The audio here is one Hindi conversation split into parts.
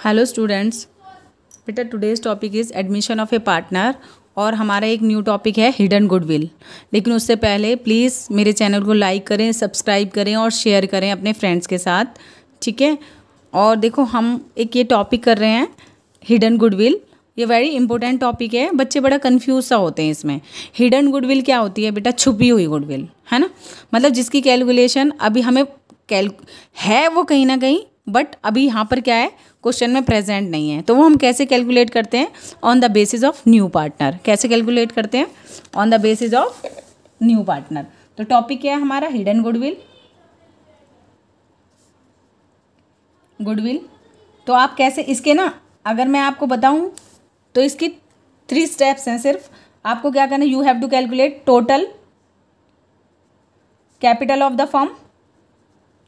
हेलो स्टूडेंट्स, बेटा today's topic is admission of A partner और हमारा एक न्यू टॉपिक है हिडन गुडविल। लेकिन उससे पहले प्लीज़ मेरे चैनल को लाइक करें, सब्सक्राइब करें और शेयर करें अपने फ्रेंड्स के साथ, ठीक है। और देखो हम एक ये टॉपिक कर रहे हैं हिडन गुडविल। ये वेरी इंपॉर्टेंट टॉपिक है, बच्चे बड़ा कंफ्यूज सा होते हैं इसमें। हिडन गुडविल क्या होती है बेटा? छुपी हुई गुडविल, है ना। मतलब जिसकी कैलकुलेशन अभी हमें है वो कहीं ना कहीं, बट अभी यहाँ पर क्या है, क्वेश्चन में प्रेजेंट नहीं है। तो वो हम कैसे कैलकुलेट करते हैं? On the basis of new partner. कैसे कैलकुलेट करते हैं? On the basis of new partner. तो टॉपिक क्या है हमारा? Hidden goodwill. गुडविल तो आप कैसे इसके ना, अगर मैं आपको बताऊं तो इसकी 3 स्टेप्स हैं सिर्फ। आपको क्या करना है? You have to calculate total capital of the firm.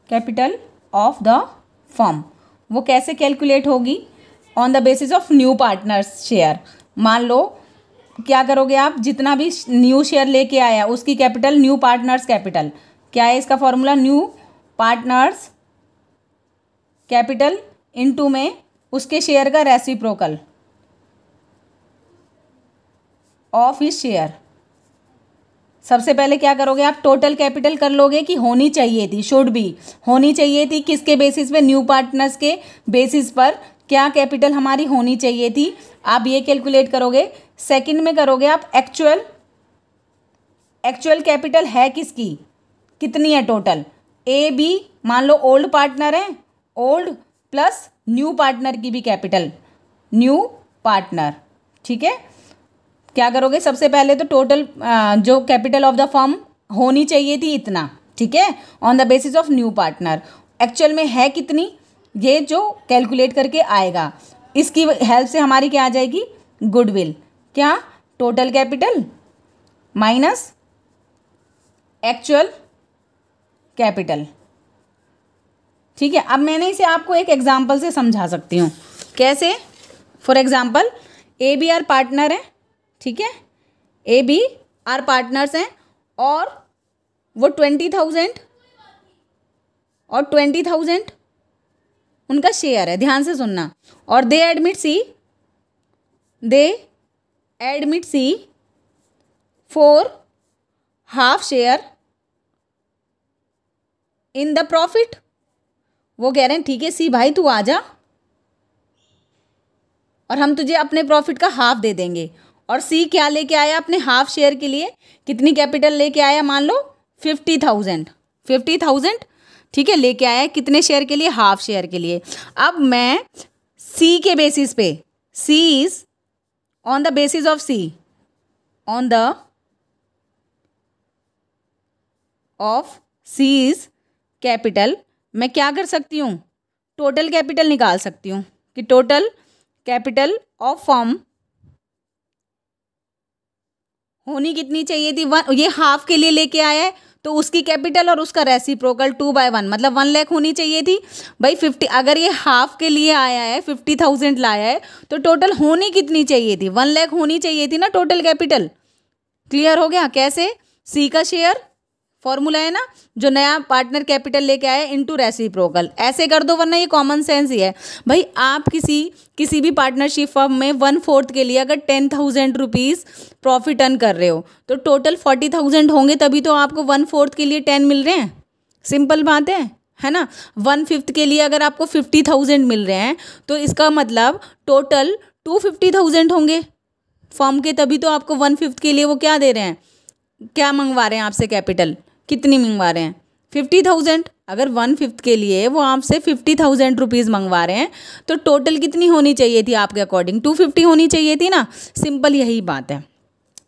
Capital of the firm वो कैसे कैलकुलेट होगी? On the basis of new partners share. मान लो क्या करोगे आप, जितना भी न्यू शेयर लेके आया उसकी कैपिटल न्यू पार्टनर्स कैपिटल। क्या है इसका formula? New partners capital into में उसके शेयर का रेसिप्रोकल ऑफ हिज शेयर। सबसे पहले क्या करोगे आप? टोटल कैपिटल कर लोगे कि होनी चाहिए थी, शुड बी होनी चाहिए थी। किसके बेसिस पे? न्यू पार्टनर्स के बेसिस पर क्या कैपिटल हमारी होनी चाहिए थी, आप ये कैलकुलेट करोगे। सेकंड में करोगे आप एक्चुअल कैपिटल है किसकी, कितनी है टोटल। ए बी मान लो ओल्ड पार्टनर है, ओल्ड प्लस न्यू पार्टनर की भी कैपिटल, न्यू पार्टनर, ठीक है। क्या करोगे? सबसे पहले तो टोटल जो कैपिटल ऑफ द फर्म होनी चाहिए थी इतना, ठीक है, on the basis of new partner. Actual में है कितनी, ये जो कैलकुलेट करके आएगा, इसकी हेल्प से हमारी क्या आ जाएगी? गुडविल। क्या? Total capital minus actual capital, ठीक है। अब मैंने इसे आपको एक एग्जाम्पल से समझा सकती हूँ। कैसे? For example A B are partner है, ठीक है। ए बी आर पार्टनर्स हैं और वो 20,000 और 20,000 उनका शेयर है, ध्यान से सुनना। और they admit C for half share in the profit. वो कह रहे हैं ठीक है सी भाई तू आ जा और हम तुझे अपने प्रॉफिट का हाफ दे देंगे। और सी क्या लेके आया अपने हाफ शेयर के लिए? कितनी कैपिटल लेके आया? मान लो 50,000, ठीक है, लेके आया कितने शेयर के लिए? हाफ शेयर के लिए। अब मैं सी के बेसिस पे, C is on the basis of C, on the of C is capital, मैं क्या कर सकती हूँ? टोटल कैपिटल निकाल सकती हूँ कि टोटल कैपिटल ऑफ फर्म होनी कितनी चाहिए थी? 1। ये हाफ के लिए लेके आया है तो उसकी कैपिटल और उसका रेसिप्रोकल 2/1, मतलब 1 लाख होनी चाहिए थी भाई। 50 अगर ये हाफ के लिए आया है, 50,000 लाया है, तो टोटल होनी कितनी चाहिए थी? 1 लाख होनी चाहिए थी ना टोटल कैपिटल। क्लियर हो गया? कैसे? सी का शेयर फॉर्मूला है ना, जो नया पार्टनर कैपिटल लेके आया इनटू रेसिप्रोकल। ऐसे कर दो, वरना ये कॉमन सेंस ही है भाई। आप किसी भी पार्टनरशिप फर्म में 1/4 के लिए अगर 10,000 रुपीज़ प्रॉफिट अर्न कर रहे हो तो टोटल 40,000 होंगे, तभी तो आपको 1/4 के लिए 10 मिल रहे हैं। सिंपल बात है ना। 1/5 के लिए अगर आपको 50,000 मिल रहे हैं तो इसका मतलब टोटल 250,000 होंगे फर्म के, तभी तो आपको 1/5 के लिए वो क्या दे रहे हैं, क्या मंगवा रहे हैं आपसे कैपिटल? कितनी मंगवा रहे हैं? 50,000। अगर 1/5 के लिए वो आपसे 50,000 रुपीज़ मंगवा रहे हैं तो टोटल कितनी होनी चाहिए थी आपके अकॉर्डिंग? 250 होनी चाहिए थी ना। सिंपल यही बात है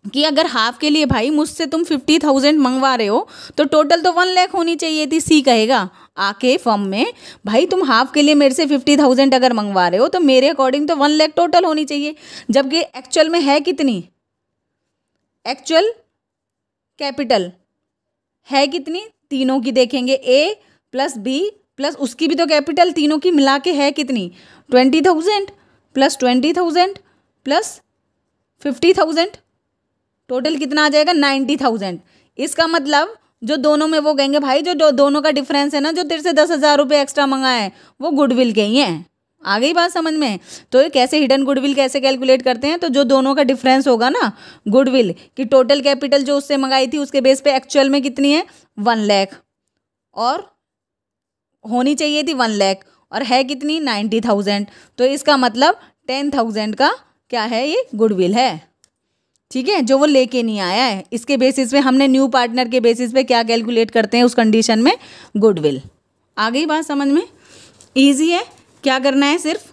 कि अगर हाफ के लिए भाई मुझसे तुम 50,000 मंगवा रहे हो तो टोटल तो 1 लाख होनी चाहिए थी। सी कहेगा आके फर्म में, भाई तुम हाफ के लिए मेरे से 50,000 अगर मंगवा रहे हो तो मेरे अकॉर्डिंग तो 1 लाख टोटल होनी चाहिए, जबकि एक्चुअल में है कितनी? एक्चुअल कैपिटल है कितनी? तीनों की देखेंगे, ए प्लस बी प्लस उसकी भी तो कैपिटल तीनों की मिला के है कितनी? 20,000 प्लस 20,000 प्लस 50,000, टोटल कितना आ जाएगा? 90,000। इसका मतलब जो दोनों में वो कहेंगे भाई जो दोनों का डिफरेंस है ना, जो तेरे से 10,000 रुपये एक्स्ट्रा मंगाए हैं वो गुडविल के ही हैं। आ गई बात समझ में? तो ये कैसे हिडन गुडविल कैसे कैलकुलेट करते हैं, तो जो दोनों का डिफरेंस होगा ना गुडविल की टोटल कैपिटल जो उससे मंगाई थी उसके बेस पे एक्चुअल में कितनी है 1 लाख और होनी चाहिए थी 1 लाख और है कितनी 90,000, तो इसका मतलब 10,000 का क्या है ये गुडविल है। ठीक है, जो वो लेके नहीं आया है, इसके बेसिस पे हमने न्यू पार्टनर के बेसिस पे क्या कैलकुलेट करते हैं उस कंडीशन में गुडविल। आ गई बात समझ में? ईजी है। क्या करना है, सिर्फ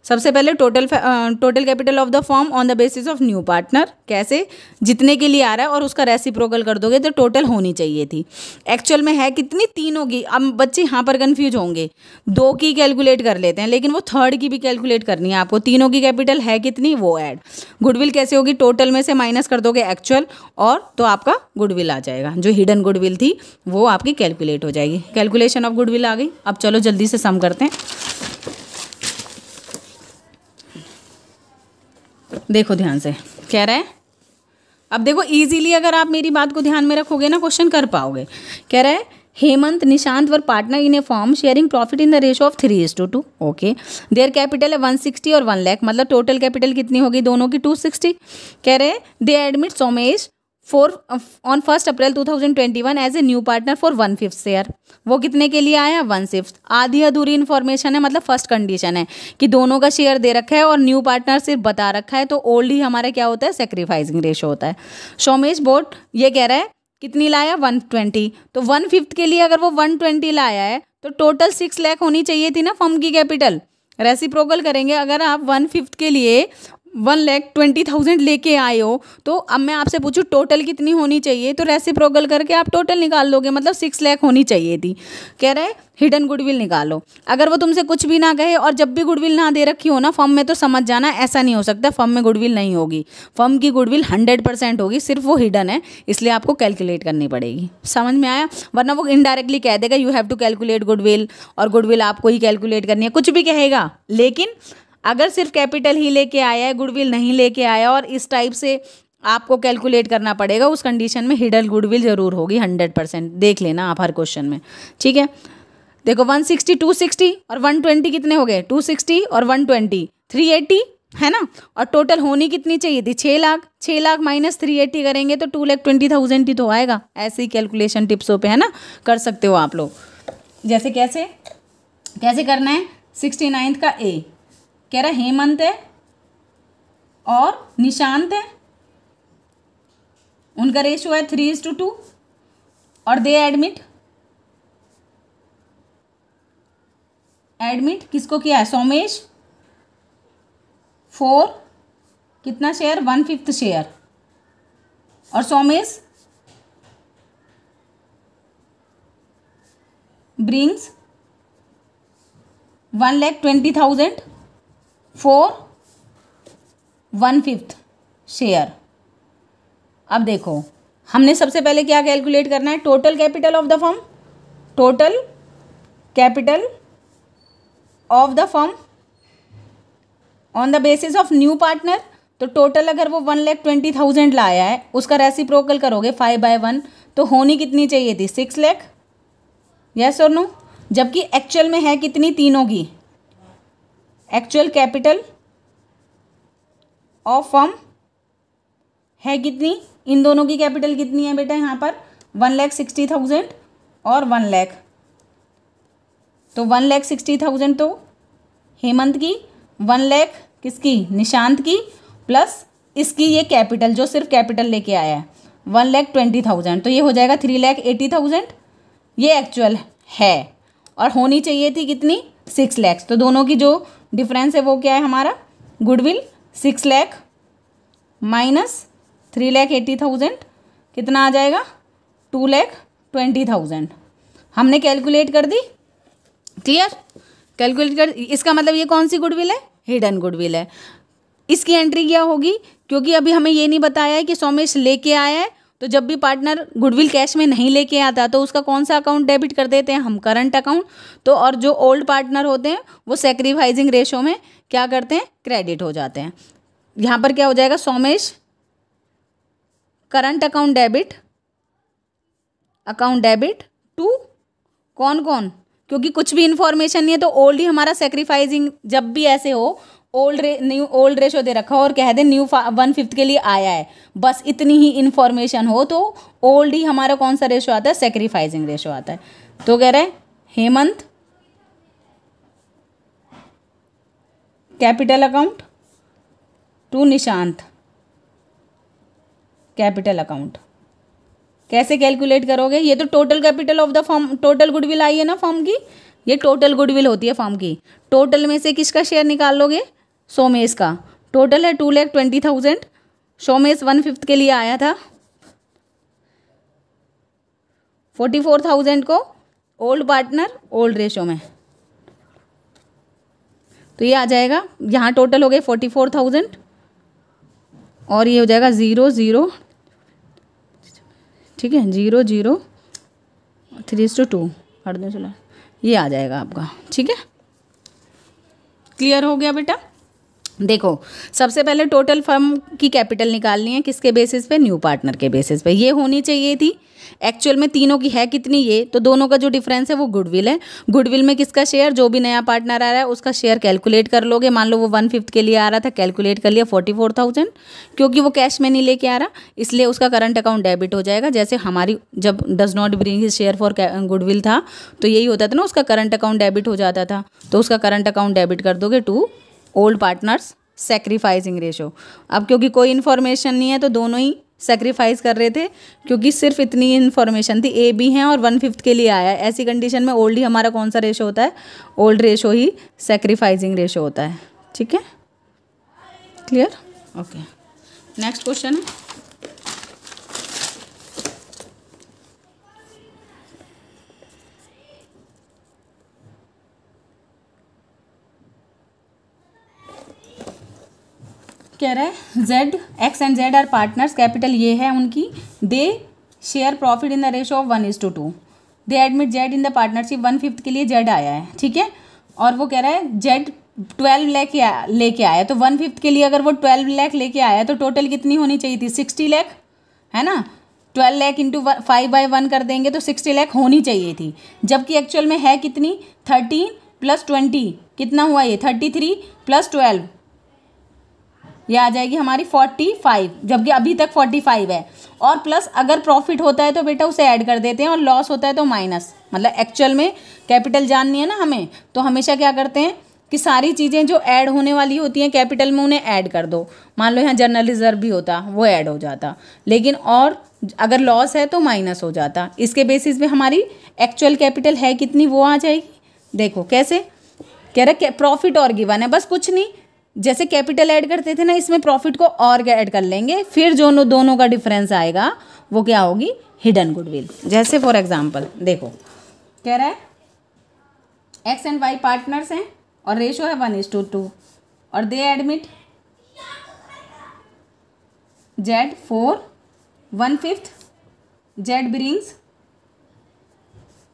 सबसे पहले total capital of the firm on the basis of new partner, कैसे जितने के लिए आ रहा है और उसका रेसिप्रोकल कर दोगे तो टोटल होनी चाहिए थी। एक्चुअल में है कितनी, तीनों की। अब बच्चे यहाँ पर कंफ्यूज होंगे, 2 की कैलकुलेट कर लेते हैं लेकिन वो 3rd की भी कैलकुलेट करनी है आपको। तीनों की कैपिटल है कितनी वो ऐड। गुडविल कैसे होगी, टोटल में से माइनस कर दोगे एक्चुअल और तो आपका गुडविल आ जाएगा। जो हिडन गुडविल थी वो आपकी कैलकुलेट हो जाएगी। कैलकुलेशन ऑफ गुडविल आ गई। अब चलो जल्दी से सम करते हैं। देखो ध्यान से कह रहा है, अब देखो इजीली अगर आप मेरी बात को ध्यान में रखोगे ना क्वेश्चन कर पाओगे। कह रहा है Hemant Nishant were partner in a firm sharing profit in the ratio of 3:2। Okay, their capital है 160 और 1 लाख, मतलब टोटल कैपिटल कितनी होगी दोनों की 260। कह रहे हैं they admit Somesh on 1 April 2021 as a new partner for 1/5 share. वो कितने के लिए आया 1/5। आधी अधूरी इन्फॉर्मेशन है, मतलब फर्स्ट कंडीशन है कि दोनों का शेयर दे रखा है और न्यू पार्टनर सिर्फ बता रखा है, तो ओल्ड ही हमारा क्या होता है सेक्रीफाइसिंग रेशो होता है। सोमेश बोट ये कह रहा है कितनी लाया 120, तो 1/5 के लिए अगर वो 120 लाया है तो टोटल 6 लाख होनी चाहिए थी ना फर्म की कैपिटल। रेसिप्रोकल करेंगे, अगर आप 1/5 के लिए 1,20,000 लेके आए हो तो अब मैं आपसे पूछूं टोटल कितनी होनी चाहिए, तो रेसिप्रोकल करके आप टोटल निकाल लोगे, मतलब 6 लाख होनी चाहिए थी। कह रहा है हिडन गुडविल निकालो। अगर वो तुमसे कुछ भी ना कहे और जब भी गुडविल ना दे रखी हो ना फर्म में, तो समझ जाना ऐसा नहीं हो सकता फर्म में गुडविल नहीं होगी। फर्म की गुडविल 100% होगी, सिर्फ वो हिडन है, इसलिए आपको कैलकुलेट करनी पड़ेगी। समझ में आया? वरना वो इनडायरेक्टली कह देगा you have to calculate goodwill और गुडविल आपको ही कैलकुलेट करनी है, कुछ भी कहेगा। लेकिन अगर सिर्फ कैपिटल ही लेके आया है गुडविल नहीं लेके आया और इस टाइप से आपको कैलकुलेट करना पड़ेगा, उस कंडीशन में हिडन गुडविल जरूर होगी 100%। देख लेना आप हर क्वेश्चन में। ठीक है, देखो 160 260 और 120 कितने हो गए 260 और 120 380 है ना। और टोटल होनी कितनी चाहिए थी 6 लाख। 6 लाख माइनस 380 करेंगे तो 2,20,000 ही तो आएगा। ऐसे ही कैलकुलेशन टिप्सों पे है ना कर सकते हो आप लोग। जैसे कैसे कैसे करना है, 69 का ए कह रहा हेमंत है और निशांत है, उनका रेशियो है 3:2 और दे एडमिट किसको किया है सोमेश 4 कितना शेयर 1/5 शेयर और सोमेश ब्रिंग्स 1,20,000 फॉर 1/5 शेयर। अब देखो हमने सबसे पहले क्या कैलकुलेट करना है, total capital of the firm. Total capital of the firm on the basis of new partner. तो टोटल अगर वो 1,20,000 लाया है उसका रेसिप्रोकल करोगे 5/1 तो होनी कितनी चाहिए थी 6 लाख। यस और नो। जबकि एक्चुअल में है कितनी तीनों की, एक्चुअल कैपिटल ऑफ फर्म है कितनी, इन दोनों की कैपिटल कितनी है बेटा यहाँ पर 1,60,000 और 1 लाख। तो 1,60,000 तो हेमंत की, 1 लाख किसकी निशांत की, प्लस इसकी ये कैपिटल जो सिर्फ कैपिटल लेके आया है 1,20,000, तो ये हो जाएगा 3,80,000। ये एक्चुअल है और होनी चाहिए थी कितनी 6 लाख। तो दोनों की जो डिफरेंस है वो क्या है हमारा गुडविल 6 लाख माइनस 3,80,000 कितना आ जाएगा 2,20,000। हमने कैलकुलेट कर दी। क्लियर? कैलकुलेट कर, इसका मतलब ये कौन सी गुडविल है हिडन गुडविल है। इसकी एंट्री क्या होगी, क्योंकि अभी हमें ये नहीं बताया है कि सोमेश लेके आया है, तो जब भी पार्टनर गुडविल कैश में नहीं लेके आता तो उसका कौन सा अकाउंट डेबिट कर देते हैं हम करंट अकाउंट। तो और जो ओल्ड पार्टनर होते हैं वो सेक्रीफाइसिंग रेशो में क्या करते हैं क्रेडिट हो जाते हैं। यहाँ पर क्या हो जाएगा Somesh current account debit to कौन कौन, क्योंकि कुछ भी इन्फॉर्मेशन नहीं है तो ओल्ड ही हमारा सेक्रीफाइसिंग, जब भी ऐसे हो ओल्ड रेशो दे रखा हो और कह दे न्यू 1/5 के लिए आया है, बस इतनी ही इन्फॉर्मेशन हो तो ओल्ड ही हमारा कौन सा रेशो आता है, सेक्रीफाइसिंग रेशो आता है। तो कह रहे हैं Hemant capital account to Nishant capital account. कैसे कैलकुलेट करोगे, ये तो total capital of the firm, total goodwill आई है ना फर्म की, ये टोटल गुडविल होती है फर्म की। टोटल में से किसका शेयर निकाल लोगे, सोमेश का। टोटल है 2,20,000, सोमेश 1/5 के लिए आया था, 44,000 को ओल्ड पार्टनर ओल्ड रेशो में, तो ये आ जाएगा। यहाँ टोटल हो गए 44,000 और ये हो जाएगा 0 ठीक है, 0 0 3:2 हट दो चलो, ये आ जाएगा आपका। ठीक है, क्लियर हो गया बेटा। देखो सबसे पहले टोटल फर्म की कैपिटल निकालनी है, किसके बेसिस पे, न्यू पार्टनर के बेसिस पे। ये होनी चाहिए थी, एक्चुअल में तीनों की है कितनी, ये तो दोनों का जो डिफरेंस है वो गुडविल है। गुडविल में किसका शेयर, जो भी नया पार्टनर आ रहा है उसका शेयर कैलकुलेट कर लोगे। मान लो वो 1/5 के लिए आ रहा था, कैलकुलेट कर लिया 44,000, क्योंकि वो कैश में नहीं लेके आ रहा इसलिए उसका करंट अकाउंट डेबिट हो जाएगा। जैसे हमारी जब does not bring his share for goodwill था तो यही होता था ना, उसका करंट अकाउंट डेबिट हो जाता था, तो उसका करंट अकाउंट डेबिट कर दोगे to old partners sacrificing ratio. अब क्योंकि कोई इन्फॉर्मेशन नहीं है तो दोनों ही सेक्रीफाइस कर रहे थे, क्योंकि सिर्फ इतनी इन्फॉर्मेशन थी, ए बी हैं और 1/5 के लिए आया है। ऐसी कंडीशन में ओल्ड ही हमारा कौन सा रेशो होता है, ओल्ड रेशो ही सेक्रीफाइसिंग रेशो होता है। ठीक है, क्लियर, ओके। नेक्स्ट क्वेश्चन है, कह रहा है Z, X and Z are partners, capital ये है उनकी, they share profit in the ratio of 1:2। They admit Z in the partnership, 1/5 के लिए जेड आया है। ठीक है, और वो कह रहा है जेड 12 लेके आया, तो 1/5 के लिए अगर वो 12 लाख लेके आया तो टोटल कितनी होनी चाहिए थी, 60 लाख, है ना। 12 लाख इंटू 5/1 कर देंगे तो 60 लाख होनी चाहिए थी, जबकि एक्चुअल में है कितनी, 13 + 20 कितना हुआ, ये 33 + 12 ये आ जाएगी हमारी 45, जबकि अभी तक 45 है। और प्लस अगर प्रॉफिट होता है तो बेटा उसे ऐड कर देते हैं और लॉस होता है तो माइनस। मतलब एक्चुअल में कैपिटल जाननी है ना हमें, तो हमेशा क्या करते हैं कि सारी चीज़ें जो ऐड होने वाली होती हैं कैपिटल में उन्हें ऐड कर दो। मान लो यहाँ जनरल रिजर्व भी होता, वो ऐड हो जाता, लेकिन और अगर लॉस है तो माइनस हो जाता। इसके बेसिस पे हमारी एक्चुअल कैपिटल है कितनी, वो आ जाएगी। देखो कैसे कह रहा, प्रॉफिट और गिवन है, बस कुछ नहीं, जैसे कैपिटल ऐड करते थे ना, इसमें प्रॉफिट को और ऐड कर लेंगे, फिर जो दोनों का डिफरेंस आएगा वो क्या होगी, हिडन गुडविल। जैसे फॉर एग्जांपल देखो कह रहा है एक्स एंड वाई पार्टनर्स हैं और रेशो है 1:2 और they admit Z for 1/5, Z brings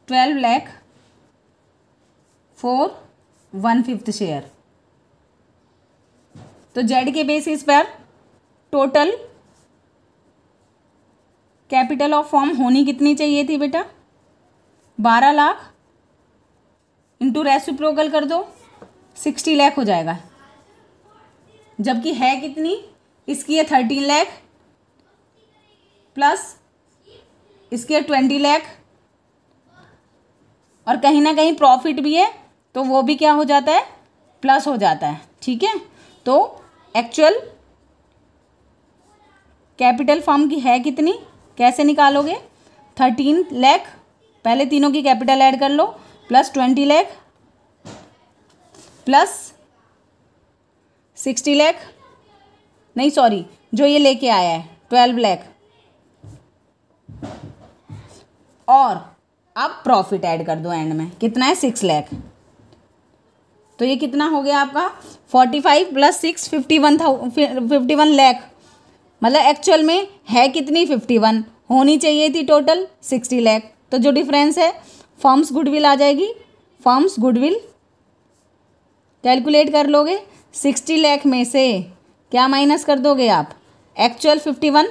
12 lakh for 1/5 share. तो जेड के बेसिस पर टोटल कैपिटल ऑफ फर्म होनी कितनी चाहिए थी बेटा, 12 लाख इंटू रेसिप्रोकल कर दो 60 लाख हो जाएगा, जबकि है कितनी, इसकी है 13 लाख प्लस इसकी है 20 लाख, और कहीं ना कहीं प्रॉफिट भी है तो वो भी क्या हो जाता है, प्लस हो जाता है। ठीक है, तो एक्चुअल कैपिटल फर्म की है कितनी, कैसे निकालोगे, 13 लाख, पहले तीनों की कैपिटल ऐड कर लो, प्लस 20 लाख प्लस 60 लाख, नहीं सॉरी जो ये लेके आया है 12 लाख, और अब प्रॉफिट ऐड कर दो एंड में, कितना है 6 लाख। तो ये कितना हो गया आपका 45 + 6 51 लाख। मतलब एक्चुअल में है कितनी 51, होनी चाहिए थी टोटल 60 लाख। तो जो डिफरेंस है फर्म्स गुडविल आ जाएगी, फर्म्स गुडविल कैलकुलेट कर लोगे, 60 लाख में से क्या माइनस कर दोगे आप, एक्चुअल 51,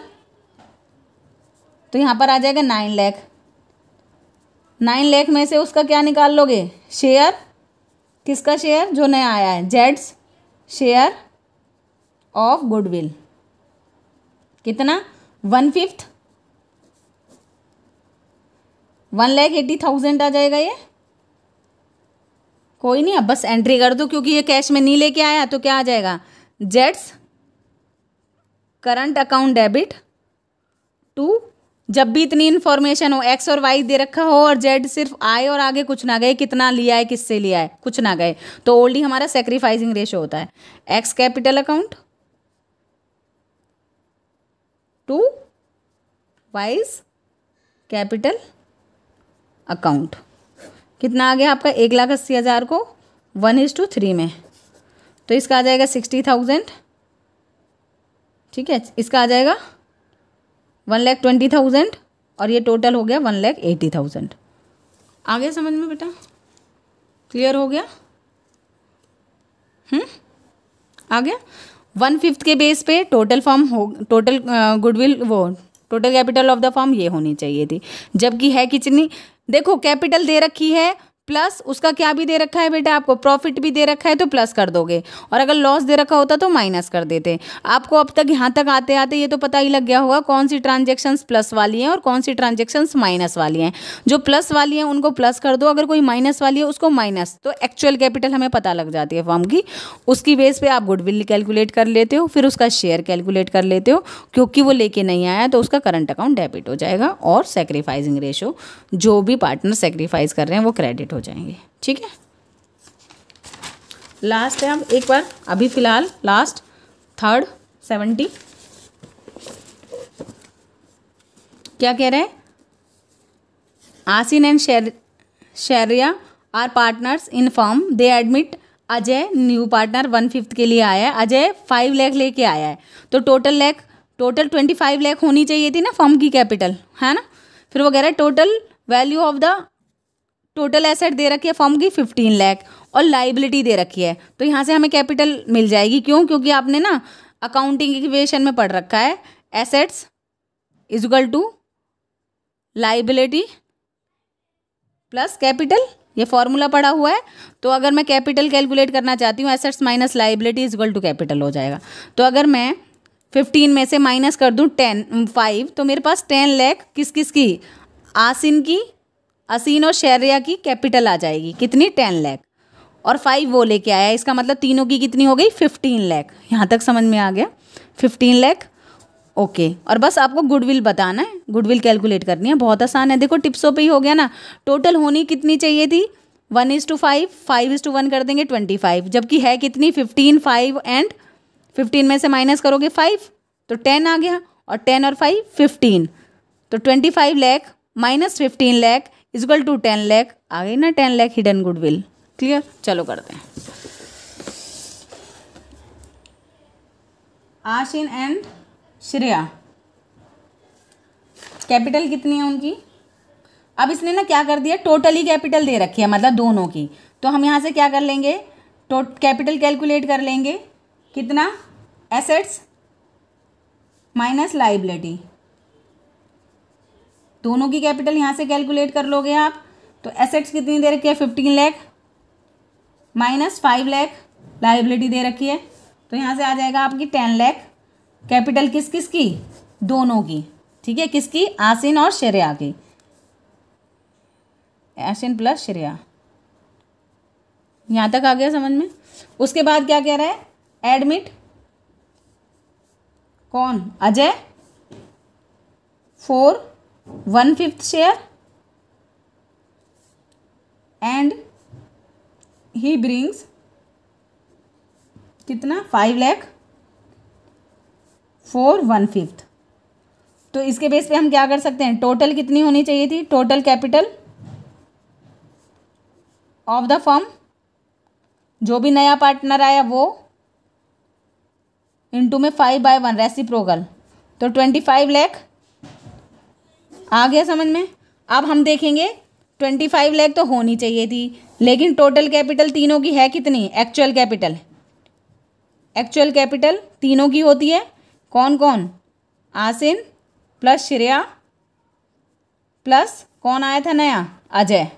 तो यहाँ पर आ जाएगा 9 लाख। 9 लाख में से उसका क्या निकाल लोगे, शेयर, किसका शेयर, जो नया आया है, जेड्स शेयर ऑफ गुडविल, कितना, 1/5, 1,80,000 आ जाएगा ये। कोई नहीं, अब बस एंट्री कर दो, क्योंकि ये कैश में नहीं लेके आया तो क्या आ जाएगा, जेड्स करंट अकाउंट डेबिट टू, जब भी इतनी इन्फॉर्मेशन हो, एक्स और वाई दे रखा हो और जेड सिर्फ आए और आगे कुछ ना गए, कितना लिया है, किससे लिया है, कुछ ना गए, तो ओल्ड ही हमारा सेक्रीफाइसिंग रेशो होता है, X capital account to Y's capital account. कितना आ गया आपका, 1,80,000 को 1:3 में, तो इसका आ जाएगा 60,000, ठीक है, इसका आ जाएगा 1,20,000 और ये टोटल हो गया 1,80,000। आ गया समझ में बेटा, क्लियर हो गया, आ गया। 1/5 के बेस पे टोटल फॉर्म हो, टोटल गुडविल, वो total capital of the form ये होनी चाहिए थी, जबकि है कितनी, देखो कैपिटल दे रखी है प्लस उसका क्या भी दे रखा है बेटा, आपको प्रॉफिट भी दे रखा है तो प्लस कर दोगे, और अगर लॉस दे रखा होता तो माइनस कर देते। आपको अब तक यहाँ तक आते आते ये तो पता ही लग गया होगा कौन सी ट्रांजेक्शन्स प्लस वाली हैं और कौन सी ट्रांजेक्शन्स माइनस वाली हैं। जो प्लस वाली हैं उनको प्लस कर दो, अगर कोई माइनस वाली है उसको माइनस, तो एक्चुअल कैपिटल हमें पता लग जाती है फर्म की। उसकी बेस पे आप गुडविल कैलकुलेट कर लेते हो, फिर उसका शेयर कैलकुलेट कर लेते हो, क्योंकि वो लेके नहीं आया तो उसका करंट अकाउंट डेबिट हो जाएगा और सेक्रीफाइसिंग रेशो, जो भी पार्टनर सेक्रीफाइस कर रहे हैं वो क्रेडिट हो जाएंगे, ठीक है। लास्ट है, अब एक बार अभी फिलहाल लास्ट थर्ड 70 क्या कह रहे हैं, Asim and Shreya are partners in firm, they admit Ajay new partner 1/5 के लिए आया है, अजय 5 लाख लेके आया है, तो टोटल 25 लाख होनी चाहिए थी ना फर्म की कैपिटल, है ना। फिर वो कह रहा है total value of the total asset दे रखी है फर्म की 15 लाख और लाइबिलिटी दे रखी है, तो यहाँ से हमें कैपिटल मिल जाएगी। क्यों, क्योंकि आपने ना अकाउंटिंग इक्वेशन में पढ़ रखा है, assets is equal to liability plus capital, ये फॉर्मूला पढ़ा हुआ है। तो अगर मैं कैपिटल कैलकुलेट करना चाहती हूँ, assets minus liability is equal to capital हो जाएगा। तो अगर मैं 15 में से माइनस कर दूँ 5, तो मेरे पास 10 लाख किस किस की, असीन और शैरिया की कैपिटल आ जाएगी, कितनी, 10 लाख, और 5 वो लेके आया, इसका मतलब तीनों की कितनी हो गई, 15 लाख। यहाँ तक समझ में आ गया, 15 लाख, ओके। और बस आपको गुडविल बताना है, गुडविल कैलकुलेट करनी है, बहुत आसान है, देखो टिप्सों पे ही हो गया ना। टोटल होनी कितनी चाहिए थी, 1:5, 5:1 कर देंगे 25, जबकि है कितनी 15, 5 एंड 15 में से माइनस करोगे 5 तो 10 आ गया, और 10 और 5 15, तो 25 lakh minus 15 lakh is equal to 10 lakh, आ गई ना 10 लाख हिडन गुडविल। क्लियर, चलो करते हैं। आशिन एंड श्रेया कैपिटल कितनी है उनकी, अब इसने ना क्या कर दिया, टोटली कैपिटल दे रखी है, मतलब दोनों की, तो हम यहाँ से क्या कर लेंगे, कैपिटल कैलकुलेट कर लेंगे, कितना, एसेट्स माइनस लाइबिलिटी, दोनों की कैपिटल यहाँ से कैलकुलेट कर लोगे आप। तो एसेट्स कितनी दे रखी है, 15 लाख माइनस 5 लाख लाइबिलिटी दे रखी है, तो यहाँ से आ जाएगा आपकी 10 लाख। कैपिटल किस किस की, दोनों की, ठीक है, किसकी, आसिन और श्रेया की, आसिन प्लस श्रेया। यहाँ तक आ गया समझ में। उसके बाद क्या कह रहा है, एडमिट कौन, Ajay 4 1/5 share and he brings कितना, 5 लाख 4 1/5। तो इसके बेस पे हम क्या कर सकते हैं, टोटल कितनी होनी चाहिए थी, total capital of the firm, जो भी नया पार्टनर आया वो, इनटू में 5/1 रेसिप्रोकल, तो 25 लाख आ गया समझ में। अब हम देखेंगे 25 लाख तो होनी चाहिए थी, लेकिन टोटल कैपिटल तीनों की है कितनी, एक्चुअल कैपिटल तीनों की होती है, कौन कौन, आसिन प्लस श्रेया प्लस कौन आया था नया? अजय।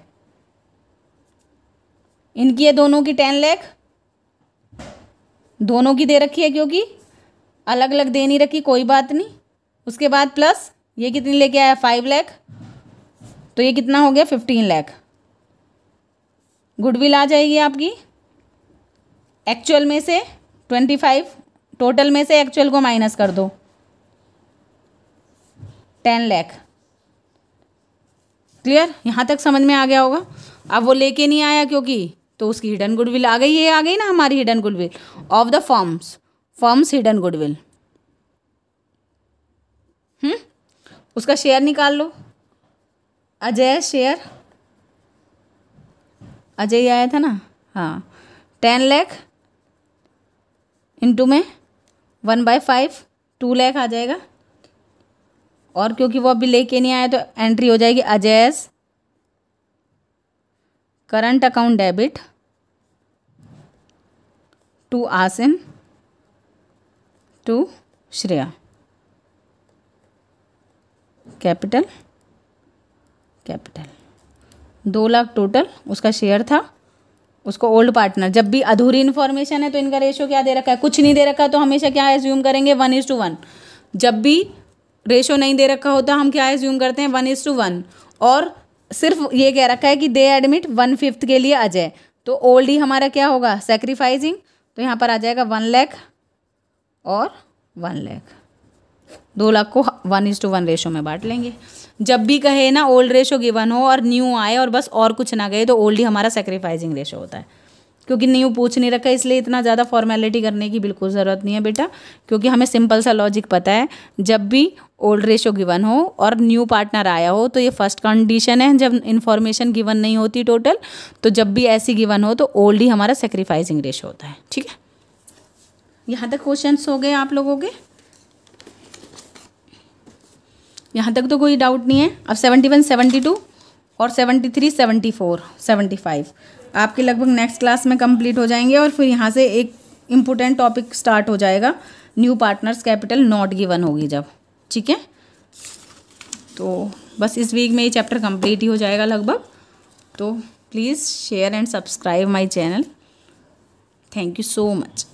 इनकी है दोनों की 10 लाख, दोनों की दे रखी है क्योंकि अलग अलग दे नहीं रखी, कोई बात नहीं। उसके बाद प्लस ये कितनी लेके आया? 5 लाख, तो ये कितना हो गया? 15 लाख। गुडविल आ जाएगी आपकी एक्चुअल में से 25, टोटल में से एक्चुअल को माइनस कर दो, 10 लाख। क्लियर? यहाँ तक समझ में आ गया होगा। अब वो लेके नहीं आया क्योंकि, तो उसकी हिडन गुडविल आ गई। ये आ गई ना हमारी hidden goodwill of the firms hidden goodwill. उसका शेयर निकाल लो। अजय शेयर, अजय ही आया था ना, हाँ। 10 लाख इंटू में 1/5, 2 लाख आ जाएगा। और क्योंकि वो अभी लेके नहीं आया तो एंट्री हो जाएगी Ajay's current account debit to Asim to Shreya. Capital 2 lakh total उसका शेयर था, उसको ओल्ड पार्टनर। जब भी अधूरी इन्फॉर्मेशन है तो इनका रेशियो क्या दे रखा है? कुछ नहीं दे रखा तो हमेशा क्या एज्यूम करेंगे? 1:1। जब भी रेशियो नहीं दे रखा होता हम क्या एज्यूम करते हैं? 1:1। और सिर्फ ये कह रखा है कि दे एडमिट 1/5 के लिए अजय, तो ओल्ड ही हमारा क्या होगा? सेक्रीफाइसिंग। तो यहाँ पर आ जाएगा 1 लाख और 1 लाख, 2 लाख को 1:1 रेशो में बांट लेंगे। जब भी कहे ना ओल्ड रेशो गिवन हो और न्यू आए और बस और कुछ ना गए, तो ओल्ड ही हमारा सेक्रीफाइसिंग रेशो होता है। क्योंकि न्यू पूछ नहीं रखा इसलिए इतना ज़्यादा फॉर्मेलिटी करने की बिल्कुल ज़रूरत नहीं है बेटा, क्योंकि हमें सिंपल सा लॉजिक पता है। जब भी ओल्ड रेशो गिवन हो और न्यू पार्टनर आया हो तो ये फर्स्ट कंडीशन है जब इन्फॉर्मेशन गिवन नहीं होती टोटल। तो जब भी ऐसी गिवन हो तो ओल्ड ही हमारा सेक्रीफाइसिंग रेशो होता है। ठीक है, यहाँ तक क्वेश्चंस हो गए आप लोगों के? यहाँ तक तो कोई डाउट नहीं है। अब 71, 72 और 73, 74, 75 आपके लगभग नेक्स्ट क्लास में कंप्लीट हो जाएंगे। और फिर यहाँ से एक इम्पोर्टेंट टॉपिक स्टार्ट हो जाएगा, new partners capital not given होगी जब। ठीक है, तो बस इस वीक में ये चैप्टर कंप्लीट ही हो जाएगा लगभग। तो please share and subscribe my channel. Thank you so much.